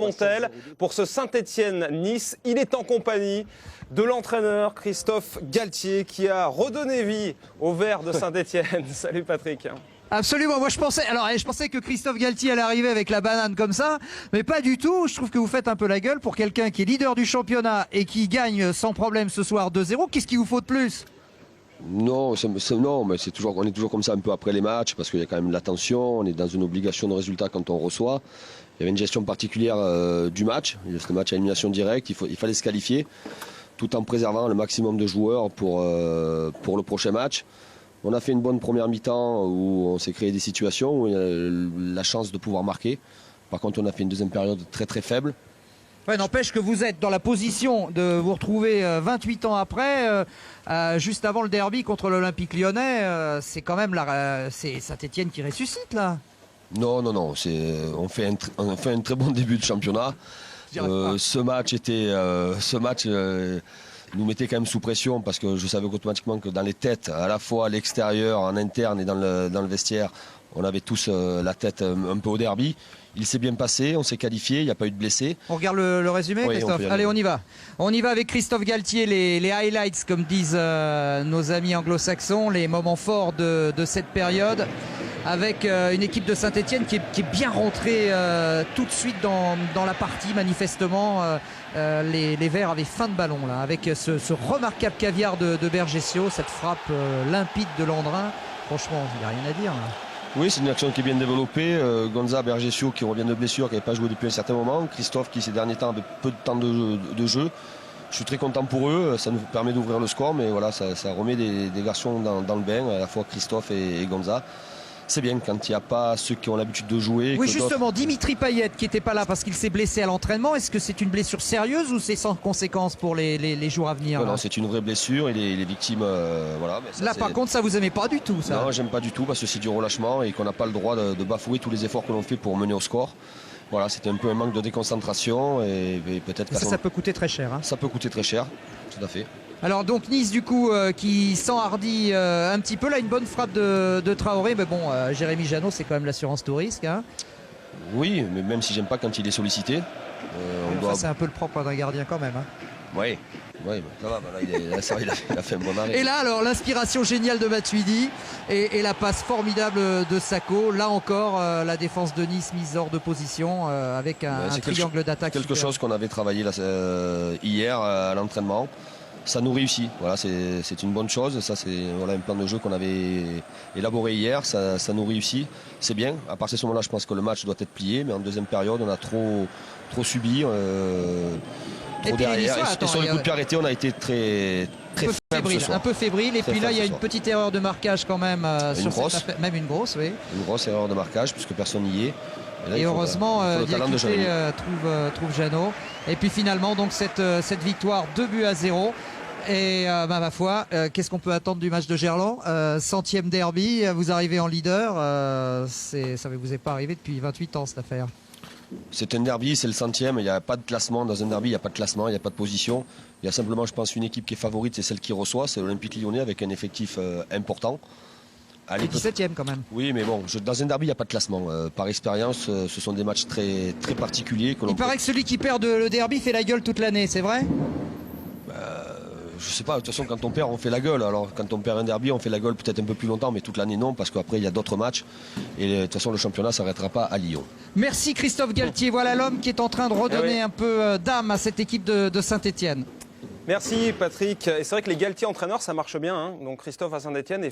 Montel pour ce Saint-Étienne-Nice. Il est en compagnie de l'entraîneur Christophe Galtier qui a redonné vie au Verts de Saint-Étienne. Salut Patrick. Absolument, moi je pensais que Christophe Galtier allait arriver avec la banane comme ça, mais pas du tout. Je trouve que vous faites un peu la gueule pour quelqu'un qui est leader du championnat et qui gagne sans problème ce soir 2-0. Qu'est-ce qu'il vous faut de plus? Non, non, mais on est toujours comme ça un peu après les matchs parce qu'il y a quand même de la tension, on est dans une obligation de résultat quand on reçoit. Il y avait une gestion particulière du match, ce match à élimination directe, il fallait se qualifier tout en préservant le maximum de joueurs pour le prochain match. On a fait une bonne première mi-temps où on s'est créé des situations où il y a la chance de pouvoir marquer. Par contre, on a fait une deuxième période très très faible. Ouais, n'empêche que vous êtes dans la position de vous retrouver 28 ans après, juste avant le derby contre l'Olympique Lyonnais. C'est quand même c'est Saint-Étienne qui ressuscite là. Non, on fait un très bon début de championnat. Ce match nous mettait quand même sous pression parce que je savais automatiquement que dans les têtes, à la fois à l'extérieur, en interne et dans le vestiaire, on avait tous la tête un peu au derby. Il s'est bien passé, on s'est qualifié, il n'y a pas eu de blessés. On regarde le résumé, oui, Christophe. Allez, on y va. On y va avec Christophe Galtier, les highlights, comme disent nos amis anglo-saxons, les moments forts de cette période. Avec une équipe de Saint-Étienne qui est bien rentrée tout de suite dans la partie, manifestement. Les Verts avaient faim de ballon, là, avec ce remarquable caviar de Bergesio, cette frappe limpide de Landrin. Franchement, il n'y a rien à dire, là. Oui, c'est une action qui est bien développée. Gonza, Bergesio qui revient de blessure, qui n'avait pas joué depuis un certain moment. Christophe qui ces derniers temps avait peu de temps de jeu. Je suis très content pour eux, ça nous permet d'ouvrir le score, mais voilà, ça remet des garçons dans le bain, à la fois Christophe et Gonza. C'est bien quand il n'y a pas ceux qui ont l'habitude de jouer. Oui, justement, Dimitri Payet qui n'était pas là parce qu'il s'est blessé à l'entraînement. Est-ce que c'est une blessure sérieuse ou c'est sans conséquence pour les jours à venir? Non, c'est une vraie blessure. Il est victime. Voilà, mais ça, là, par contre, ça vous aimez pas du tout, ça? Non, j'aime pas du tout parce que c'est du relâchement et qu'on n'a pas le droit de bafouer tous les efforts que l'on fait pour mener au score. Voilà, c'était un peu un manque de déconcentration et peut-être. Ça peut coûter très cher. Hein. Ça peut coûter très cher, tout à fait. Alors donc Nice du coup qui s'enhardit un petit peu là, une bonne frappe de Traoré, mais bon Jérémy Janot c'est quand même l'assurance tout risque. Hein. Oui, mais même si j'aime pas quand il est sollicité. C'est un peu le propre d'un gardien quand même. Hein. Oui, ça va, il a fait un bon arrêt. Et là alors l'inspiration géniale de Matuidi et la passe formidable de Sako. Là encore la défense de Nice mise hors de position avec un triangle d'attaque. Quelque chose qu'on avait travaillé hier à l'entraînement. Ça nous réussit, voilà, c'est une bonne chose. Ça, c'est voilà, un plan de jeu qu'on avait élaboré hier, ça nous réussit, c'est bien. À partir de ce moment-là, je pense que le match doit être plié, mais en deuxième période, on a trop subi, trop derrière. Et sur les coups de pied arrêtés, on a été très fébrile, un peu fébrile. Et puis là, il y a une petite erreur de marquage quand même. Même une grosse, oui. Une grosse erreur de marquage, puisque personne n'y est. Et heureusement, Diakité trouve Janot. Et puis finalement, donc cette victoire 2-0. Et ma foi, qu'est-ce qu'on peut attendre du match de Gerland? 100e derby, vous arrivez en leader. Ça ne vous est pas arrivé depuis 28 ans cette affaire. C'est un derby, c'est le 100e. Il n'y a pas de classement dans un derby, il n'y a pas de classement, il n'y a pas de position. Il y a simplement, je pense, une équipe qui est favorite, c'est celle qui reçoit, c'est l'Olympique Lyonnais avec un effectif important. Et 17e quand même. Oui, mais bon, dans un derby, il n'y a pas de classement. Par expérience, ce sont des matchs très, très particuliers. Il paraît que celui qui perd le derby fait la gueule toute l'année, c'est vrai? Je sais pas, de toute façon, quand on perd, on fait la gueule. Alors, quand on perd un derby, on fait la gueule peut-être un peu plus longtemps, mais toute l'année, non, parce qu'après, il y a d'autres matchs. Et de toute façon, le championnat ne s'arrêtera pas à Lyon. Merci Christophe Galtier. Voilà l'homme qui est en train de redonner un peu d'âme à cette équipe de Saint-Étienne. Merci Patrick. Et c'est vrai que les Galtier entraîneurs, ça marche bien. Hein. Donc Christophe à Saint-Étienne est